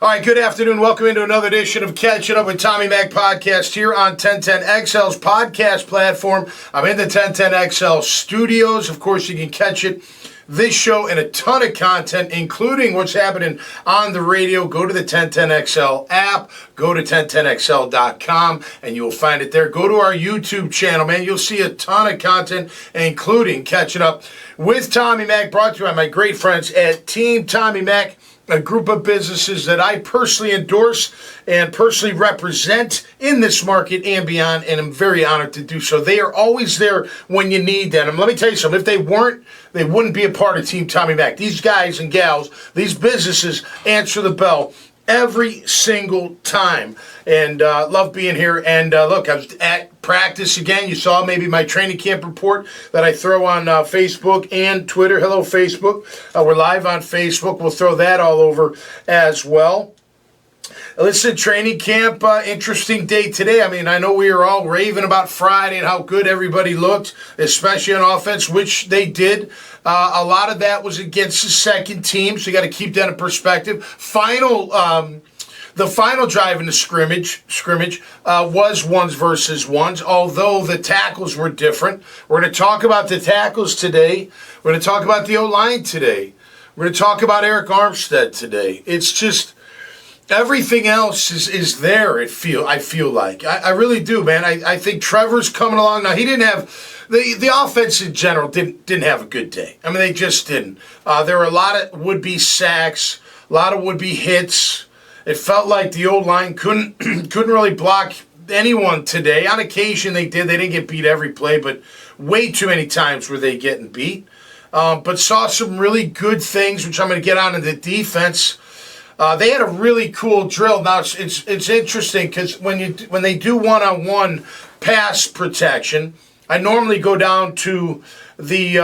All right, good afternoon. Welcome into another edition of Catching Up with Tommy Mac podcast here on 1010XL's podcast platform. I'm in the 1010XL studios. Of course, you can catch it, this show, and a ton of content, including what's happening on the radio. Go to the 1010XL app, go to 1010XL.com, and you will find it there. Go to our YouTube channel, man. You'll see a ton of content, including Catching Up with Tommy Mac, brought to you by my great friends at Team Tommy Mac, a group of businesses that I personally endorse and personally represent in this market and beyond, and I'm very honored to do so. They are always there when you need them. And let me tell you something, if they weren't, they wouldn't be a part of Team Tommy Mac. These guys and gals, these businesses answer the bell every single time, and love being here. And look, I was at practice again. You saw maybe my training camp report that I throw on Facebook and Twitter. Hello, Facebook. We're live on Facebook. We'll throw that all over as well. Listen, training camp, interesting day today. I mean, I know we were all raving about Friday and how good everybody looked, especially on offense, which they did. A lot of that was against the second team, so you got to keep that in perspective. The final drive in the scrimmage was ones versus ones, although the tackles were different. We're going to talk about the tackles today. We're going to talk about the O-line today. We're going to talk about Eric Armstead today. It's just everything else is there, I feel like. I really do, man. I think Trevor's coming along. Now, he didn't have... The offense in general didn't have a good day. I mean, they just didn't. There were a lot of would-be sacks, a lot of would-be hits. It felt like the old line couldn't really block anyone today. On occasion they did. They didn't get beat every play, but way too many times were they getting beat. But saw some really good things, which I'm going to get on in the defense. They had a really cool drill. Now it's interesting because when they do one-on-one pass protection, I normally go down to the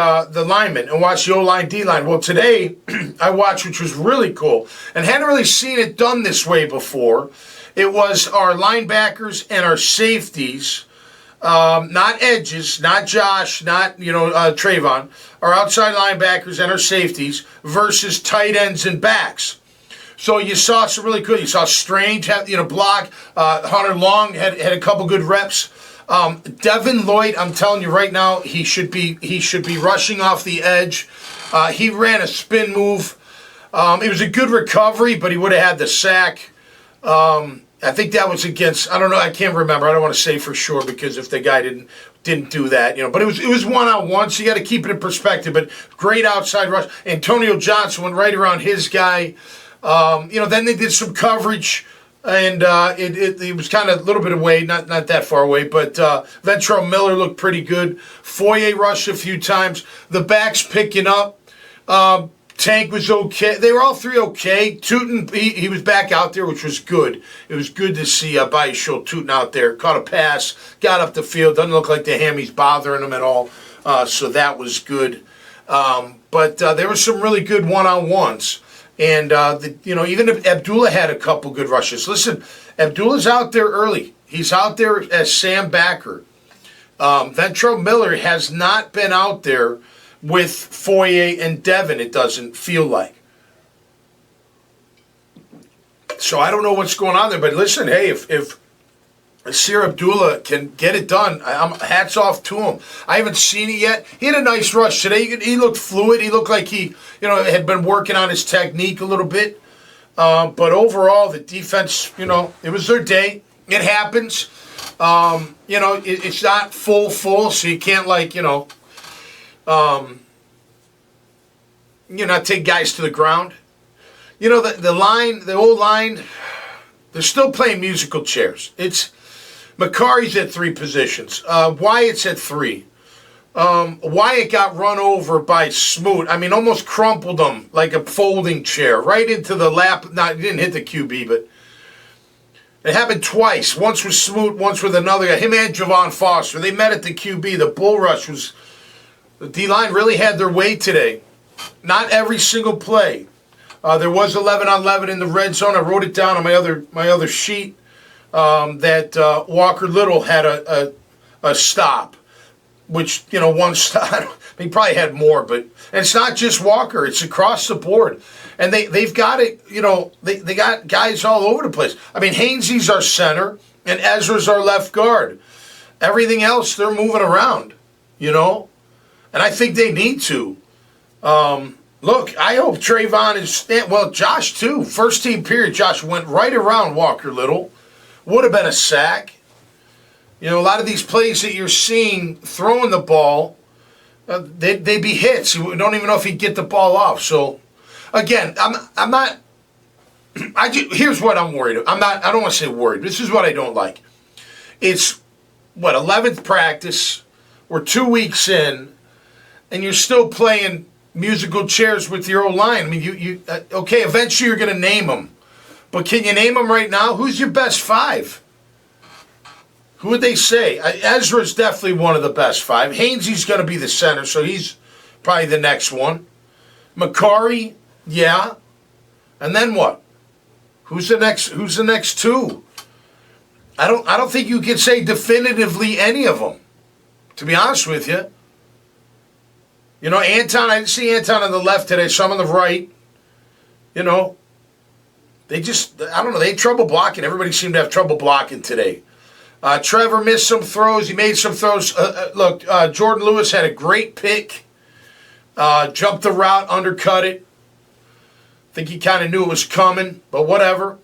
linemen and watch the O-line, D-line. Well, today I watched, which was really cool, and hadn't really seen it done this way before. It was our linebackers and our safeties, not edges, not Josh, not Trayvon, our outside linebackers and our safeties versus tight ends and backs. So you saw some really good. You saw Strange have block. Hunter Long had a couple good reps. Devin Lloyd, I'm telling you right now, he should be rushing off the edge. He ran a spin move. It was a good recovery, but he would have had the sack. I think that was against, I don't know, I can't remember. I don't want to say for sure because if the guy didn't do that, but it was one-on-one, so you got to keep it in perspective. But great outside rush. Antonio Johnson went right around his guy. Then they did some coverage. And it was kind of a little bit away, not that far away, but Ventrell Miller looked pretty good. Foye rushed a few times. The backs picking up. Tank was okay. They were all three okay. Tootin, he was back out there, which was good. It was good to see Baishul Tootin out there. Caught a pass, got up the field. Doesn't look like the hammy's bothering him at all, so that was good. But there were some really good one-on-ones. And, even if Abdullah had a couple good rushes. Listen, Abdullah's out there early. He's out there as Sam Backer. Ventrell Miller has not been out there with Foye and Devin, it doesn't feel like. So I don't know what's going on there. But listen, hey, if Asir Abdullah can get it done, hats off to him. I haven't seen it yet. He had a nice rush today. He looked fluid. He looked like he had been working on his technique a little bit. But overall, the defense, it was their day. It happens. It's not full, so you can't not take guys to the ground. The old line, they're still playing musical chairs. McCarry's at three positions. Wyatt's at three. Wyatt got run over by Smoot. I mean, almost crumpled him like a folding chair right into the lap. No, he didn't hit the QB, but it happened twice. Once with Smoot, once with another guy. Him and Javon Foster. They met at the QB. The bull rush was... The D-line really had their way today. Not every single play. There was 11 on 11 in the red zone. I wrote it down on my other sheet. That Walker Little had a stop. which, once, he probably had more, but it's not just Walker, it's across the board. And they've got it, they got guys all over the place. I mean, Hainsey's our center, and Ezra's our left guard. Everything else, they're moving around, and I think they need to. Look, I hope Trayvon is, well, Josh too. First team period, Josh went right around Walker Little. Would have been a sack. A lot of these plays that you're seeing throwing the ball, they'd be hits. You don't even know if he'd get the ball off. So, again, I'm not. Here's what I'm worried about. I don't want to say worried. This is what I don't like. It's 11th practice. We're 2 weeks in, and you're still playing musical chairs with your O-line. I mean, okay, eventually you're going to name them. But can you name them right now? Who's your best five? Who would they say? Ezra's definitely one of the best five. Hainsey's going to be the center, so he's probably the next one. Macari, yeah. And then what? Who's the next two? I don't think you can say definitively any of them, to be honest with you. Anton, I didn't see Anton on the left today, some on the right. They just, I don't know, they had trouble blocking. Everybody seemed to have trouble blocking today. Trevor missed some throws. He made some throws. Look, Jordan Lewis had a great pick. Jumped the route, undercut it. I think he kind of knew it was coming, but whatever.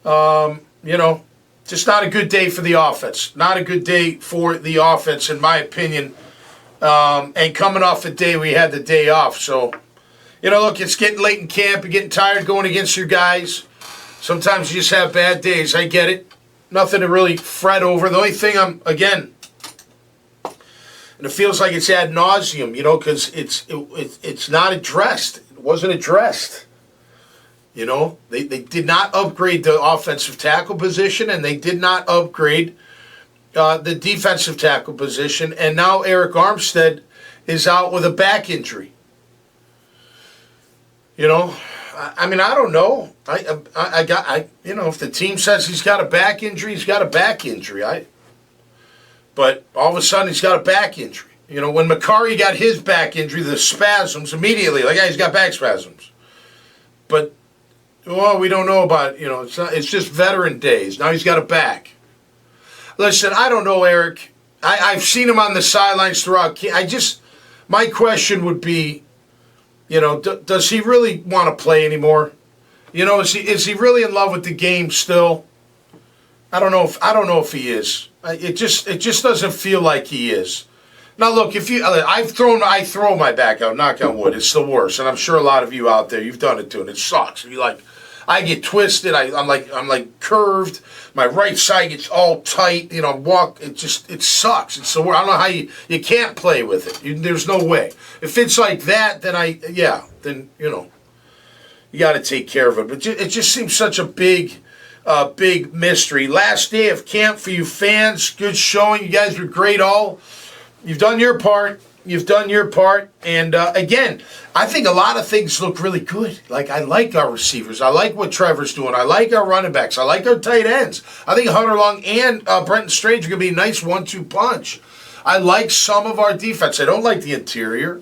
Just not a good day for the offense. Not a good day for the offense, in my opinion. And coming off the day we had the day off. So, look, it's getting late in camp. You're getting tired going against your guys. Sometimes you just have bad days. I get it. Nothing to really fret over. The only thing and it feels like it's ad nauseum, because it's not addressed. It wasn't addressed. They did not upgrade the offensive tackle position, and they did not upgrade the defensive tackle position. And now Eric Armstead is out with a back injury. I mean, I don't know. If the team says he's got a back injury, he's got a back injury. But all of a sudden he's got a back injury. When Macari got his back injury, the spasms immediately, he's got back spasms. But, we don't know about, it's just veteran days. Now he's got a back. Listen, I don't know, Eric. I've seen him on the sidelines throughout. My question would be, does he really want to play anymore? Is he really in love with the game still? I don't know if he is. It just doesn't feel like he is. Now look, I throw my back out, knock on wood. It's the worst, and I'm sure a lot of you out there, you've done it too, and it sucks. I get twisted. I'm like curved. My right side gets all tight. It sucks. It's the worst. I don't know how you can't play with it. There's no way. If it's like that, then you got to take care of it. But it just seems such a big mystery. Last day of camp for you fans. Good showing. You guys were great all. You've done your part. And again, I think a lot of things look really good. I like our receivers. I like what Trevor's doing. I like our running backs. I like our tight ends. I think Hunter Long and Brenton Strange are going to be a nice 1-2 punch. I like some of our defense. I don't like the interior.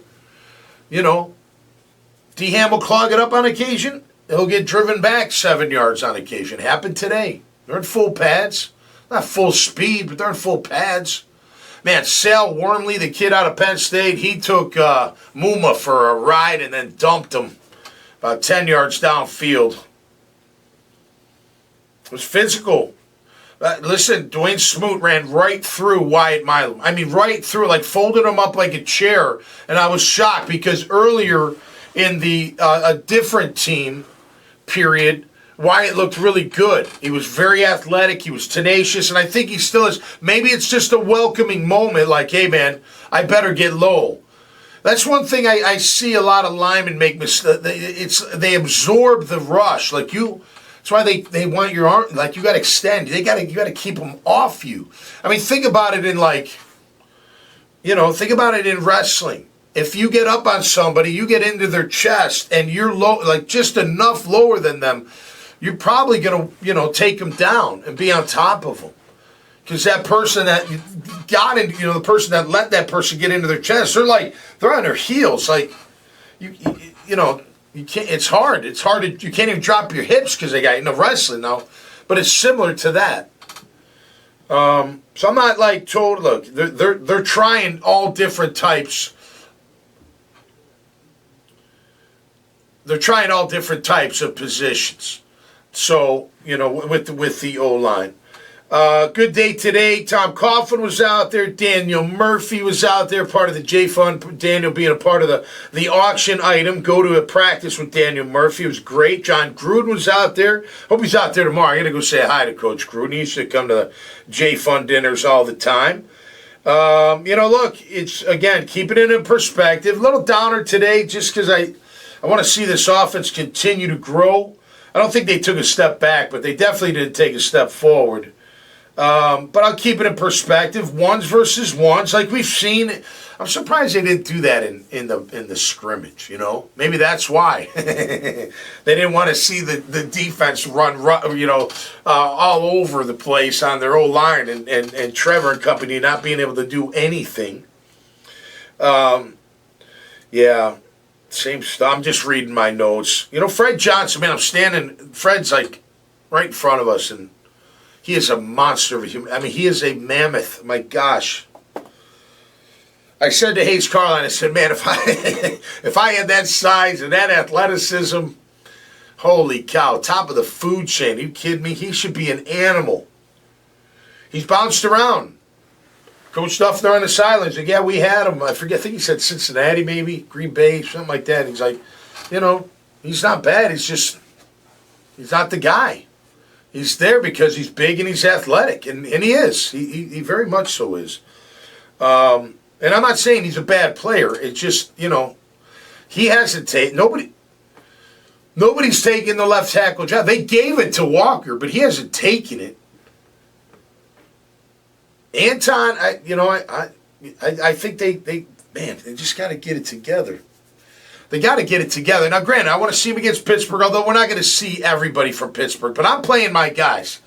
D-Ham will clog it up on occasion. He'll get driven back 7 yards on occasion. Happened today. They're in full pads. Not full speed, but they're in full pads. Man, Sal Wormley, the kid out of Penn State, he took Muma for a ride and then dumped him about 10 yards downfield. It was physical. Listen, Dwayne Smoot ran right through Wyatt Milam. I mean, right through, folded him up like a chair. And I was shocked because earlier in a different team period, Wyatt looked really good. He was very athletic. He was tenacious, and I think he still is. Maybe it's just a welcoming moment, hey, man, I better get low. That's one thing I see a lot of linemen make mistakes. They absorb the rush. That's why they want your arm. You got to extend. You got to keep them off you. I mean, think about it think about it in wrestling. If you get up on somebody, you get into their chest, and you're low, just enough lower than them, you're probably going to, take them down and be on top of them. Because that person that got in, the person that let that person get into their chest, they're on their heels. Like, you can't. It's hard. It's hard. You can't even drop your hips because they got wrestling now. But it's similar to that. So I'm not like told. Look, they're trying all different types. They're trying all different types of positions. So with the O-line. Good day today. Tom Coughlin was out there. Daniel Murphy was out there, part of the J-Fund. Daniel being a part of the auction item. Go to a practice with Daniel Murphy. It was great. John Gruden was out there. Hope he's out there tomorrow. I'm going to go say hi to Coach Gruden. He used to come to the J-Fund dinners all the time. Look, it's, again, keeping it in perspective. A little downer today just because I want to see this offense continue to grow. I don't think they took a step back, but they definitely didn't take a step forward. But I'll keep it in perspective. Ones versus ones, like we've seen. I'm surprised they didn't do that in the scrimmage. Maybe that's why they didn't want to see the defense run all over the place on their O-line and Trevor and company not being able to do anything. Yeah, same stuff. I'm just reading my notes. Fred Johnson, man, I'm standing. Fred's like right in front of us and. He is a monster of a human. I mean, he is a mammoth. My gosh. I said to Hayes Carline, I said, man, if I had that size and that athleticism, holy cow, top of the food chain. Are you kidding me? He should be an animal. He's bounced around. Coach Duffner on the sidelines. Like, yeah, we had him. I think he said Cincinnati maybe, Green Bay, something like that. He's like, he's not bad. He's not the guy. He's there because he's big and he's athletic, and he is. He very much so is. And I'm not saying he's a bad player. It's just, he hasn't taken. Nobody's taken the left tackle job. They gave it to Walker, but he hasn't taken it. Anton, I think they just got to get it together. They got to get it together. Now, granted, I want to see him against Pittsburgh, although we're not going to see everybody from Pittsburgh. But I'm playing my guys.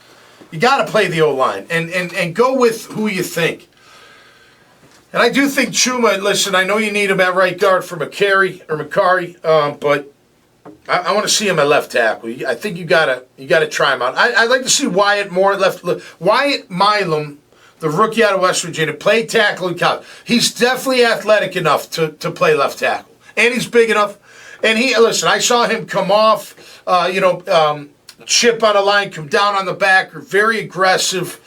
You got to play the O-line and go with who you think. And I do think Chuma, listen, I know you need him at right guard for Macari, but I want to see him at left tackle. I think you got to try him out. I'd like to see Wyatt Moore at left. Wyatt Milam, the rookie out of West Virginia, played tackle in college. He's definitely athletic enough to play left tackle. And he's big enough. And I saw him come off, chip on the line, come down on the back, very aggressive.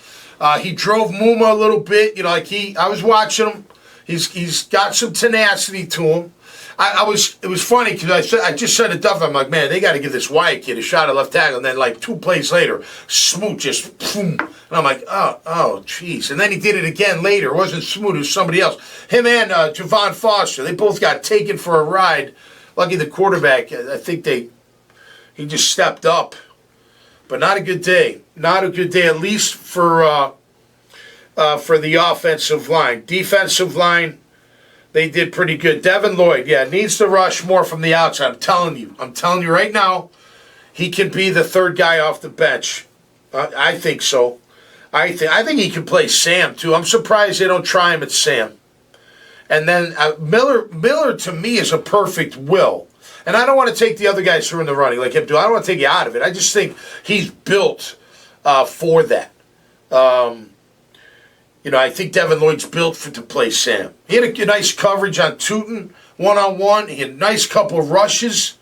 He drove Muma a little bit, I was watching him. He's got some tenacity to him. It was funny because I just said to Duff, I'm like, man, they got to give this Wyatt kid a shot at left tackle. And then like 2 plays later, Smoot just boom. And I'm like, oh, jeez. And then he did it again later. It wasn't Smoot, it was somebody else. Him and Javon Foster, they both got taken for a ride. Lucky the quarterback, I think he just stepped up. But not a good day. Not a good day, at least for the offensive line. Defensive line, they did pretty good. Devin Lloyd, needs to rush more from the outside. I'm telling you right now, he can be the third guy off the bench. I think so. I think he can play Sam too. I'm surprised they don't try him at Sam. And then Miller to me is a perfect Will. And I don't want to take the other guys who are in the running like him do. I don't want to take you out of it. I just think he's built for that. I think Devin Lloyd's built to play Sam. He had a nice coverage on Tootin, one-on-one. He had a nice couple of rushes.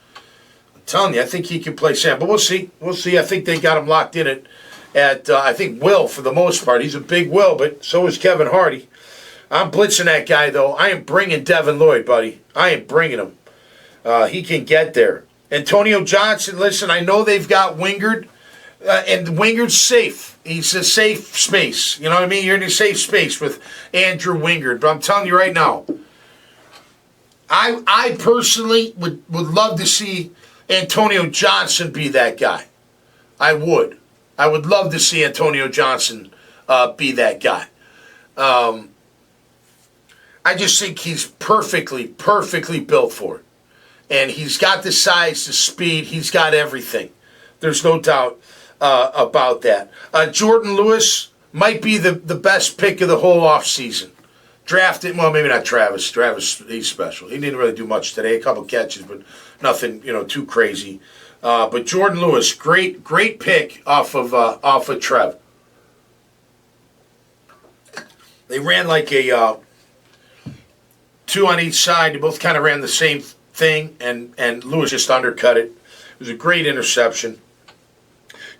I'm telling you, I think he can play Sam. But we'll see. We'll see. I think they got him locked in at I think, Will for the most part. He's a big Will, but so is Kevin Hardy. I'm blitzing that guy, though. I am bringing Devin Lloyd, buddy. I am bringing him. He can get there. Antonio Johnson, listen, I know they've got Wingard, and Wingard's safe. He's a safe space. You know what I mean? You're in a safe space with Andrew Wingard. But I'm telling you right now, I personally would love to see Antonio Johnson be that guy. I would. I would love to see Antonio Johnson be that guy. I just think he's perfectly built for it. And he's got the size, the speed. He's got everything. There's no doubt about that. Jordan Lewis, might be the best pick of the whole offseason. Drafted, well, maybe not Travis. Travis, he's special. He didn't really do much today. A couple catches, but nothing, too crazy. But Jordan Lewis, great pick off of Trev. They ran like a two on each side. They both kind of ran the same thing, and Lewis just undercut it. It was a great interception.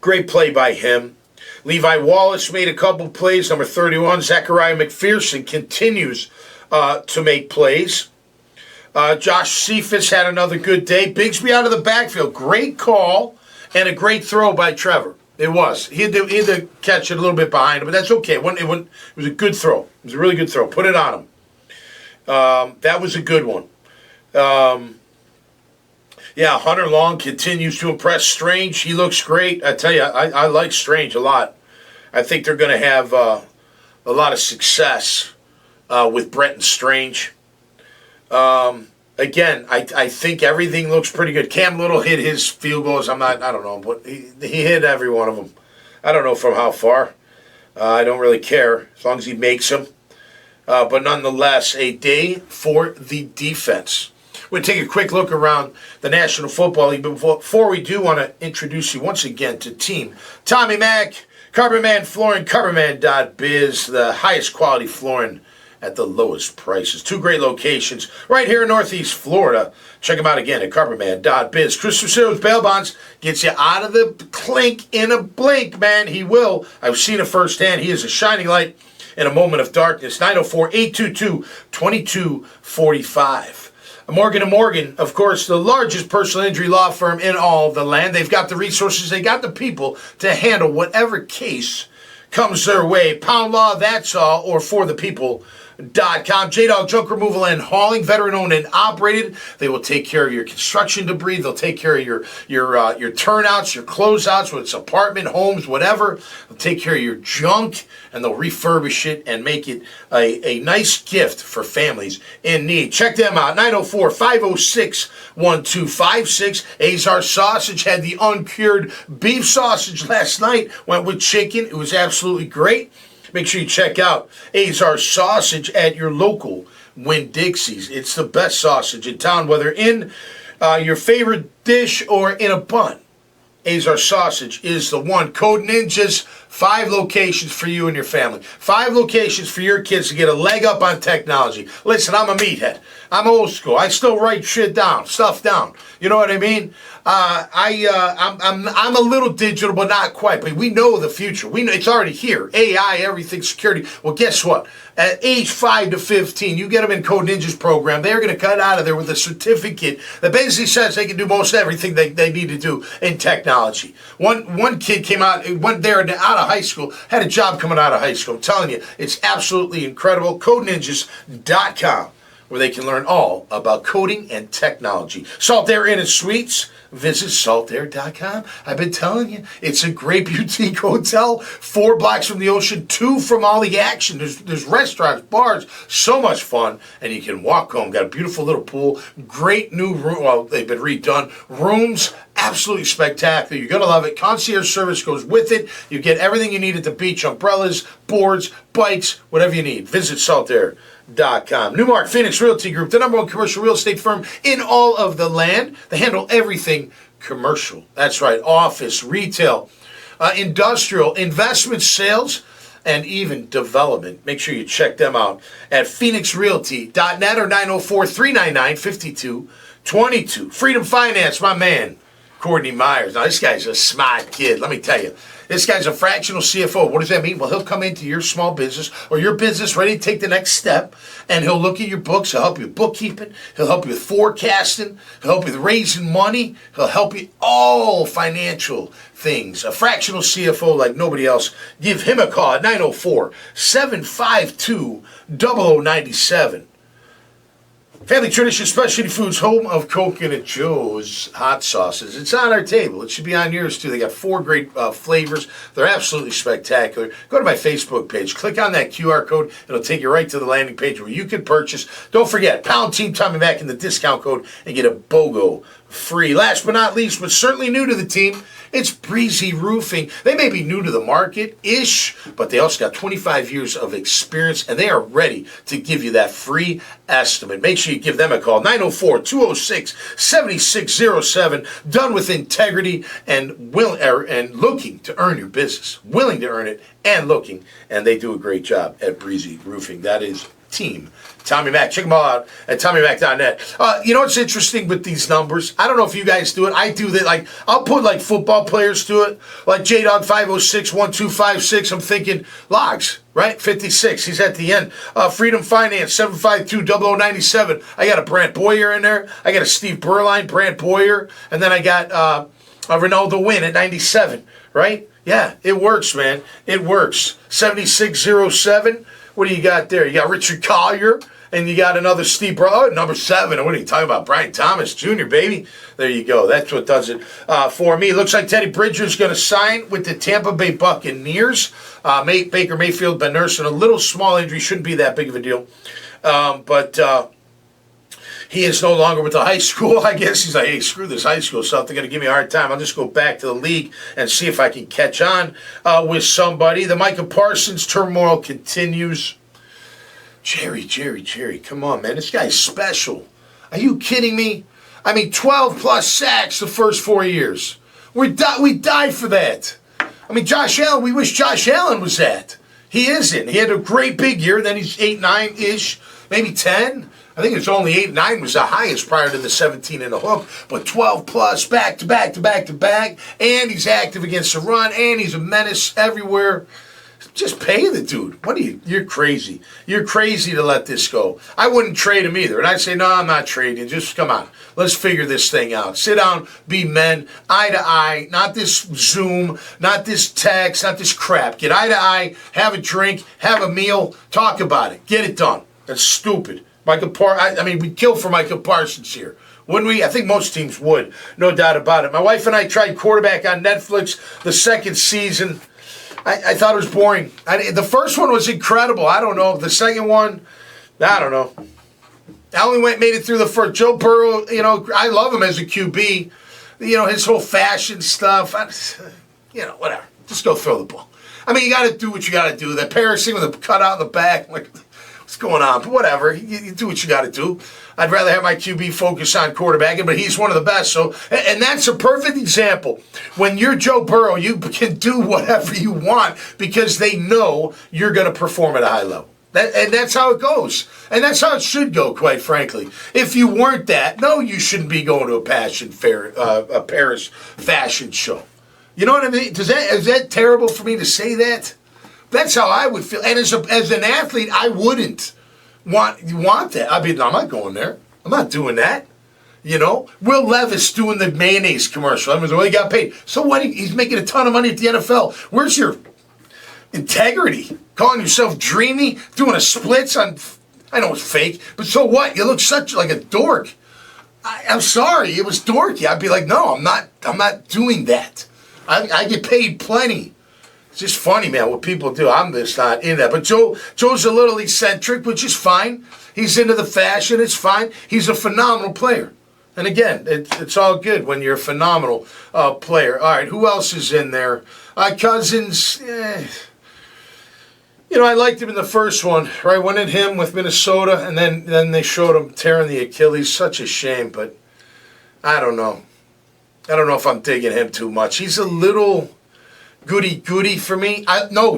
Great play by him. Levi Wallace made a couple plays. Number 31, Zachariah McPherson continues to make plays. Josh Cephas had another good day. Bigsby out of the backfield. Great call and a great throw by Trevor. It was. He had to catch it a little bit behind him, but that's okay. It was a good throw. It was a really good throw. Put it on him. That was a good one. Hunter Long continues to impress. Strange, he looks great. I tell you, I like Strange a lot. I think they're going to have a lot of success with Brenton Strange. Again, I think everything looks pretty good. Cam Little hit his field goals. I don't know, but he hit every one of them. I don't know from how far. I don't really care as long as he makes them. But nonetheless, a day for the defense. We'll take a quick look around the National Football League. But before we do, want to introduce you once again to Team Tommy Mac, Carberman Flooring, Carberman.biz, the highest quality flooring at the lowest prices. 2 great locations right here in Northeast Florida. Check them out again at Carberman.biz. Chris Rousseau's Bail Bonds gets you out of the clink in a blink, man. He will. I've seen it firsthand. He is a shining light in a moment of darkness. 904-822-2245. Morgan & Morgan, of course, the largest personal injury law firm in all the land. They've got the resources, they got the people to handle whatever case comes their way. Pound Law, that's all, or forthepeople.com. J-Dog Junk Removal and Hauling, veteran-owned and operated. They will take care of your construction debris. They'll take care of your turnouts, your closeouts, whether it's apartment, homes, whatever. They'll take care of your junk, and they'll refurbish it and make it a nice gift for families in need. Check them out, 904-506-1256. Azar Sausage had the uncured beef sausage last night. Went with chicken. It was absolutely great. Make sure you check out Azar Sausage at your local Winn-Dixie's. It's the best sausage in town, whether in your favorite dish or in a bun. Azar Sausage is the one. Code Ninjas, 5 locations for you and your family. 5 locations for your kids to get a leg up on technology. Listen, I'm a meathead. I'm old school. I still write stuff down. You know what I mean? I'm a little digital, but not quite. But we know the future. We know it's already here. AI, everything, security. Well, guess what? At age 5 to 15, you get them in Code Ninjas program. They're going to cut out of there with a certificate that basically says they can do most everything they need to do in technology. One kid went there out of high school, had a job coming out of high school. I'm telling you, it's absolutely incredible. CodeNinjas.com, where they can learn all about coding and technology. Salt Air Inn and Suites. Visit saltair.com. I've been telling you, it's a great boutique hotel. 4 blocks from the ocean, 2 from all the action. There's restaurants, bars, so much fun, and you can walk home. Got a beautiful little pool, great new room. Well, they've been redone. Rooms, absolutely spectacular. You're going to love it. Concierge service goes with it. You get everything you need at the beach, umbrellas, boards, bikes, whatever you need. Visit saltair.com. Newmark Phoenix Realty Group, the #1 commercial real estate firm in all of the land. They handle everything commercial. That's right, office, retail, industrial, investment, sales, and even development. Make sure you check them out at phoenixrealty.net or 904-399-5222. Freedom Finance, my man, Courtney Myers. Now, this guy's a smart kid, let me tell you. This guy's a fractional CFO. What does that mean? Well, he'll come into your small business or your business ready to take the next step, and he'll look at your books. He'll help you with bookkeeping. He'll help you with forecasting. He'll help you with raising money. He'll help you all financial things. A fractional CFO like nobody else. Give him a call at 904-752-0097. Family Tradition Specialty Foods, home of Coconut Joe's hot sauces. It's on our table. It should be on yours, too. They got 4 great flavors. They're absolutely spectacular. Go to my Facebook page. Click on that QR code. It'll take you right to the landing page where you can purchase. Don't forget, pound Team Tommy Mac in the discount code and get a BOGO free. Last but not least, but certainly new to the team, it's Breezy Roofing. They may be new to the market-ish, but they also got 25 years of experience, and they are ready to give you that free estimate. Make sure you give them a call, 904-206-7607, done with integrity and looking to earn your business, willing to earn it and looking, and they do a great job at Breezy Roofing. That is Team Tommy Mac. Check them all out at TommyMac.net. You know what's interesting with these numbers? I don't know if you guys do it. I do that. Like, I'll put like football players to it. Like J-Dog 506-1256. I'm thinking Logs, right? 56. He's at the end. Freedom Finance 752-0097. I got a Brant Boyer in there. I got a Steve Berline, Brant Boyer, and then I got Ronaldo Wynn at 97. Right? Yeah, it works, man. It works. 7607. What do you got there? You got Richard Collier, and you got another Steve Berline. Oh, number 7. What are you talking about? Brian Thomas Jr., baby. There you go. That's what does it for me. Looks like Teddy Bridger's going to sign with the Tampa Bay Buccaneers. Baker Mayfield been nursing a little small injury. Shouldn't be that big of a deal. But he is no longer with the high school. I guess he's like, hey, screw this high school stuff. They're going to give me a hard time. I'll just go back to the league and see if I can catch on with somebody. The Micah Parsons turmoil continues. Jerry, come on, man. This guy's special. Are you kidding me? I mean, 12-plus sacks the first 4 years. We died for that. I mean, Josh Allen, we wish Josh Allen was that. He isn't. He had a great big year. Then he's 8, 9-ish, maybe 10. I think it's only 8, 9 was the highest prior to the 17 and a hook. But 12-plus, back to back. And he's active against the run. And he's a menace everywhere. Just pay the dude. You're crazy. You're crazy to let this go. I wouldn't trade him either. And I'd say, no, I'm not trading. Just come on. Let's figure this thing out. Sit down, be men, eye to eye. Not this Zoom, not this text, not this crap. Get eye to eye, have a drink, have a meal, talk about it. Get it done. That's stupid. We'd kill for Micah Parsons here. Wouldn't we? I think most teams would. No doubt about it. My wife and I tried quarterback on Netflix the second season. I thought it was boring. The first one was incredible. I don't know. The second one, I don't know. I only made it through the first. Joe Burrow, I love him as a QB. His whole fashion stuff. Whatever. Just go throw the ball. I mean, you got to do what you got to do. That Paris thing with the cutout in the back, like, what's going on? But whatever. You do what you got to do. I'd rather have my QB focus on quarterbacking, but he's one of the best. So, and that's a perfect example. When you're Joe Burrow, you can do whatever you want because they know you're going to perform at a high level. And that's how it goes. And that's how it should go, quite frankly. If you weren't that, no, you shouldn't be going to a Paris fashion show. You know what I mean? Is that terrible for me to say that? That's how I would feel. And as an athlete, I wouldn't want that. I'm not going there. I'm not doing that. Will Levis doing the mayonnaise commercial. He got paid. So what? He's making a ton of money at the NFL. Where's your integrity? Calling yourself dreamy, doing a splits on. I know it's fake, but so what? You look such like a dork. I'm sorry, it was dorky. I'd be like, no, I'm not doing that. I get paid plenty. It's just funny, man, what people do. I'm just not in that. But Joe's a little eccentric, which is fine. He's into the fashion. It's fine. He's a phenomenal player. And again, it's all good when you're a phenomenal player. All right, who else is in there? Cousins, I liked him in the first one, right? Went at him with Minnesota, and then they showed him tearing the Achilles. Such a shame, but I don't know. I don't know if I'm digging him too much. He's a little goody for me.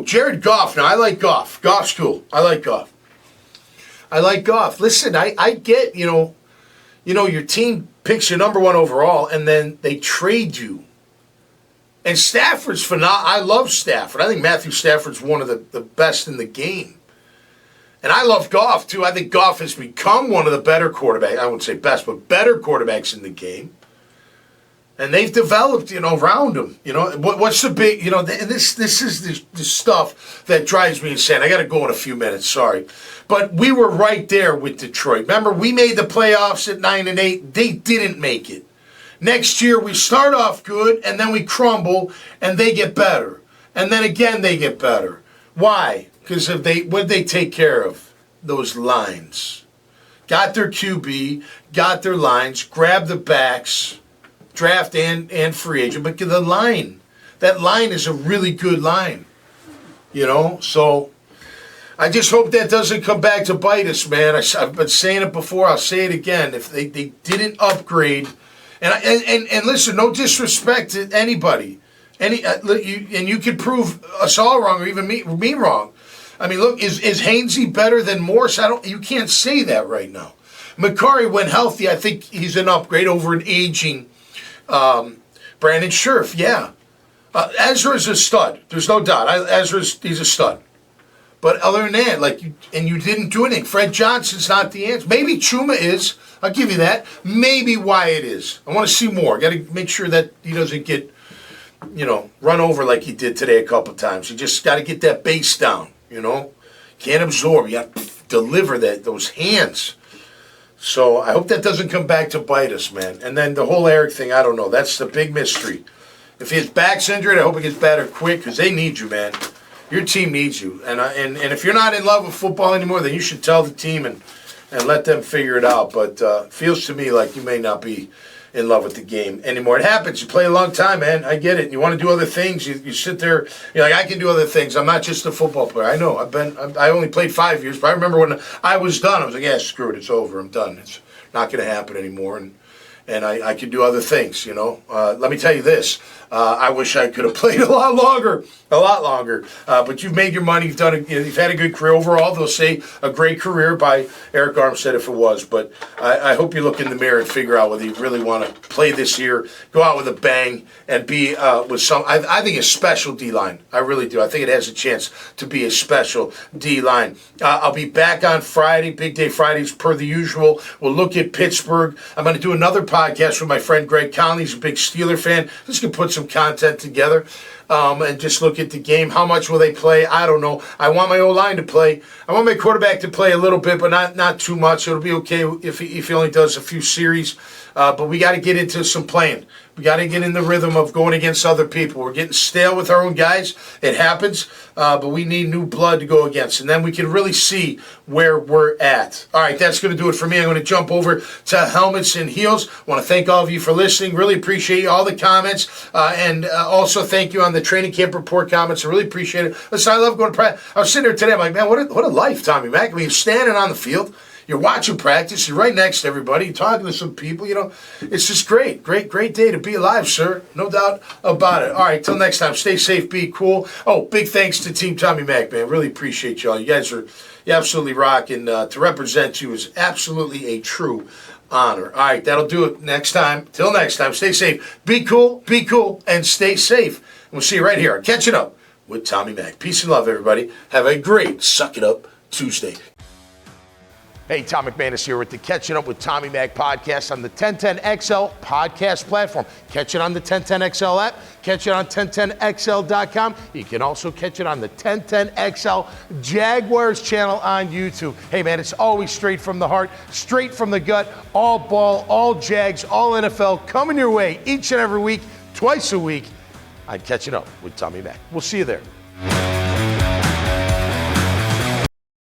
Jared Goff. Now, I like Goff. Goff's cool. I like Goff. Listen, I get, your team picks you number 1 overall, and then they trade you. And Stafford's phenomenal. I love Stafford. I think Matthew Stafford's one of the best in the game. And I love Goff, too. I think Goff has become one of the better quarterbacks. I wouldn't say best, but better quarterbacks in the game. And they've developed, around him. What's the big, and this is the stuff that drives me insane. I got to go in a few minutes, sorry. But we were right there with Detroit. Remember, we made the playoffs at 9-8. They didn't make it. Next year, we start off good, and then we crumble, and they get better. And then again, they get better. Why? Because what they take care of? Those lines. Got their QB, got their lines, grabbed the backs. draft and free agent. But the line, that line is a really good line. So I just hope that doesn't come back to bite us, man. I've been saying it before. I'll say it again. If they didn't upgrade, and listen, no disrespect to anybody, and you could prove us all wrong or even me wrong. I mean, look, is Hainsey better than Morse? You can't say that right now. Macari, when healthy, I think he's an upgrade over an aging Brandon Scherf. Yeah, Ezra's a stud. There's no doubt. He's a stud. But other than that, you didn't do anything. Fred Johnson's not the answer. Maybe Chuma is. I'll give you that. Maybe Wyatt is. I want to see more. Got to make sure that he doesn't get, run over like he did today a couple times. You just got to get that base down. Can't absorb. You got to deliver those hands. So I hope that doesn't come back to bite us, man. And then the whole Eric thing, I don't know. That's the big mystery. If his back's injured, I hope it gets better quick because they need you, man. Your team needs you, and if you're not in love with football anymore, then you should tell the team and let them figure it out. But it feels to me like you may not be in love with the game anymore. It happens. You play a long time, man. I get it. You want to do other things. You sit there. You're like, I can do other things. I'm not just a football player. I know. I only played 5 years, but I remember when I was done. I was like, yeah, screw it. It's over. I'm done. It's not going to happen anymore. And I can do other things. Let me tell you this. I wish I could have played a lot longer. But you've made your money. You've done. You've had a good career overall. They'll say a great career by Eric Armstead if it was. But I hope you look in the mirror and figure out whether you really want to play this year, go out with a bang, and be with some. I think a special D line. I really do. I think it has a chance to be a special D line. I'll be back on Friday, Big Day Fridays per the usual. We'll look at Pittsburgh. I'm going to do another podcast with my friend Greg Conley. He's a big Steeler fan. Just going to put some content together and just look at the game. How much will they play? I don't know. I want my O-line to play. I want my quarterback to play a little bit, but not too much. It'll be okay if he only does a few series. But we got to get into some playing. We got to get in the rhythm of going against other people. We're getting stale with our own guys. It happens, but we need new blood to go against. And then we can really see where we're at. All right, that's going to do it for me. I'm going to jump over to Helmets and Heels. I want to thank all of you for listening. Really appreciate all the comments. And also thank you on the training camp report comments. I really appreciate it. Listen, I love going to practice. I was sitting there today. I'm like, man, what a life, Tommy Mack. I mean, you're standing on the field. You're watching practice. You're right next to everybody. You're talking to some people. It's just great day to be alive, sir. No doubt about it. All right, till next time. Stay safe. Be cool. Oh, big thanks to Team Tommy Mack, man. Really appreciate y'all. You guys you absolutely rock, and to represent you is absolutely a true honor. All right, that'll do it next time. Till next time, stay safe. Be cool, and stay safe. And we'll see you right here on Catching Up with Tommy Mack. Peace and love, everybody. Have a great Suck It Up Tuesday. Hey, Tom McManus here with the Catching Up with Tommy Mack podcast on the 1010XL podcast platform. Catch it on the 1010XL app. Catch it on 1010XL.com. You can also catch it on the 1010XL Jaguars channel on YouTube. Hey, man, it's always straight from the heart, straight from the gut, all ball, all Jags, all NFL coming your way each and every week, twice a week on Catching Up with Tommy Mack. We'll see you there.